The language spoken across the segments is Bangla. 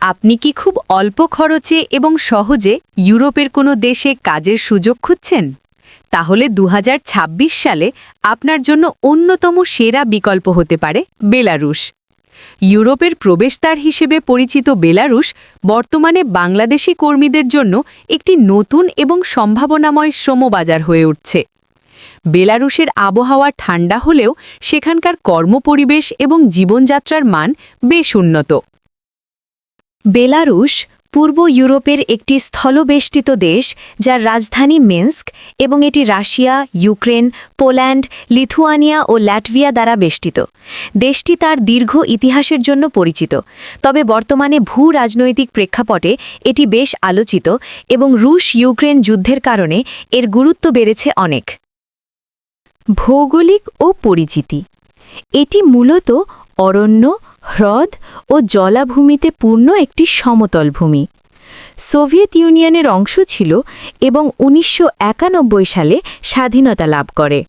আপনি কি খুব অল্প খরচে এবং সহজে ইউরোপের কোনো দেশে কাজের সুযোগ খুঁজছেন? তাহলে 2026 সালে আপনার জন্য অন্যতম সেরা বিকল্প হতে পারে বেলারুশ। ইউরোপের প্রবেশদ্বার হিসেবে পরিচিত বেলারুশ বর্তমানে বাংলাদেশি কর্মীদের জন্য একটি নতুন এবং সম্ভাবনাময় শ্রমবাজার হয়ে উঠছে। বেলারুশের আবহাওয়া ঠান্ডা হলেও সেখানকার কর্মপরিবেশ এবং জীবনযাত্রার মান বেশ উন্নত। বেলারুশ পূর্ব ইউরোপের একটি স্থলবেষ্টিত দেশ যার রাজধানী মিন্স্ক এবং এটি রাশিয়া, ইউক্রেন, পোল্যান্ড, লিথুয়ানিয়া ও ল্যাটভিয়া দ্বারা বেষ্টিত। দেশটি তার দীর্ঘ ইতিহাসের জন্য পরিচিত, তবে বর্তমানে ভূ-রাজনৈতিক প্রেক্ষাপটে এটি বেশ আলোচিত এবং রুশ-ইউক্রেন যুদ্ধের কারণে এর গুরুত্ব বেড়েছে অনেক। ভৌগোলিক ও পরিচিতি। এটি মূলত অরণ্য, হ্রদ ও জলাভূমিতে পূর্ণ একটি সমতল ভূমি। সোভিয়েত ইউনিয়নের অংশ ছিল এবং 1991 সালে স্বাধীনতা লাভ করে।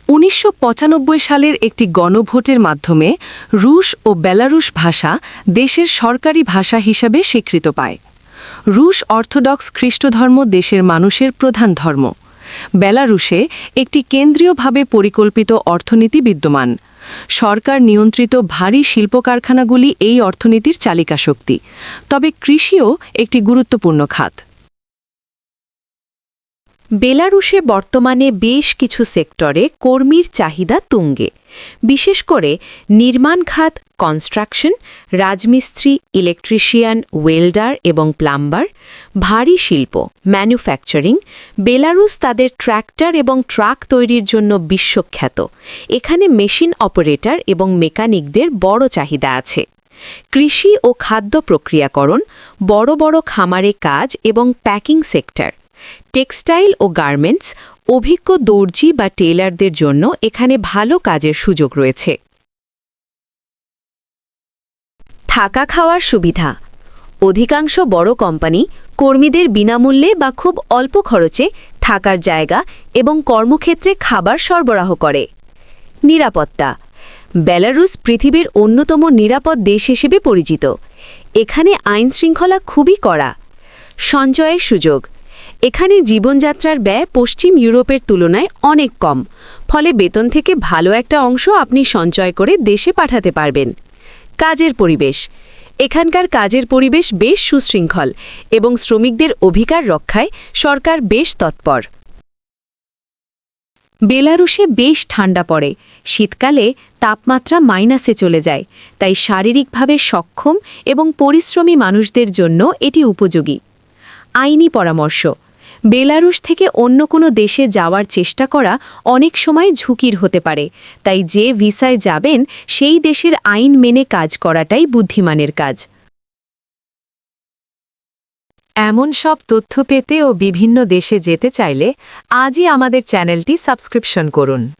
1995 সালের একটি গণভোটের মাধ্যমে রুশ ও বেলারুশ ভাষা দেশের সরকারি ভাষা হিসাবে স্বীকৃত পায়। রুশ অর্থোডক্স খ্রিস্টধর্ম দেশের মানুষের প্রধান ধর্ম। বেলারুশে একটি কেন্দ্রীয়ভাবে পরিকল্পিত অর্থনীতি বিদ্যমান। সরকার নিয়ন্ত্রিত ভারী শিল্প কারখানাগুলি এই অর্থনীতির চালিকা শক্তি, তবে কৃষিও একটি গুরুত্বপূর্ণ খাত। বেলারুশে বর্তমানে বেশ কিছু সেক্টরে কর্মীর চাহিদা তুঙ্গে, বিশেষ করে নির্মাণ খাত, কনস্ট্রাকশন, রাজমিস্ত্রি, ইলেকট্রিশিয়ান, ওয়েল্ডার এবং প্লাম্বার, ভারী শিল্প, ম্যানুফ্যাকচারিং। বেলারুস তাদের ট্র্যাক্টর এবং ট্রাক তৈরির জন্য বিশ্বখ্যাত। এখানে মেশিন অপারেটর এবং মেকানিকদের বড় চাহিদা আছে। কৃষি ও খাদ্য প্রক্রিয়াকরণ, বড় বড় খামারে কাজ এবং প্যাকিং সেক্টর। টেক্সটাইল ও গার্মেন্টস, অভিজ্ঞ দর্জি বা টেইলারদের জন্য এখানে ভালো কাজের সুযোগ রয়েছে। থাকা খাওয়ার সুবিধা। অধিকাংশ বড় কোম্পানি কর্মীদের বিনামূল্যে বা খুব অল্প খরচে থাকার জায়গা এবং কর্মক্ষেত্রে খাবার সরবরাহ করে। নিরাপত্তা। বেলারুস পৃথিবীর অন্যতম নিরাপদ দেশ হিসেবে পরিচিত। এখানে আইনশৃঙ্খলা খুবই কড়া। সঞ্চয়ের সুযোগ। এখানে জীবনযাত্রার ব্যয় পশ্চিম ইউরোপের তুলনায় অনেক কম, ফলে বেতন থেকে ভালো একটা অংশ আপনি সঞ্চয় করে দেশে পাঠাতে পারবেন। কাজের পরিবেশ। এখানকার কাজের পরিবেশ বেশ সুশৃঙ্খল এবং শ্রমিকদের অধিকার রক্ষায় সরকার বেশ তৎপর। বেলারুশে বেশ ঠান্ডা পড়ে, শীতকালে তাপমাত্রা মাইনাসে চলে যায়, তাই শারীরিকভাবে সক্ষম এবং পরিশ্রমী মানুষদের জন্য এটি উপযোগী। আইনি পরামর্শ। বেলারুশ থেকে অন্য কোনো দেশে যাওয়ার চেষ্টা করা অনেক সময় ঝুঁকির হতে পারে, তাই যে ভিসায় যাবেন সেই দেশের আইন মেনে কাজ করাটাই বুদ্ধিমানের কাজ। এমন সব তথ্য পেতে ও বিভিন্ন দেশে যেতে চাইলে আজই আমাদের চ্যানেলটি সাবস্ক্রিপশন করুন।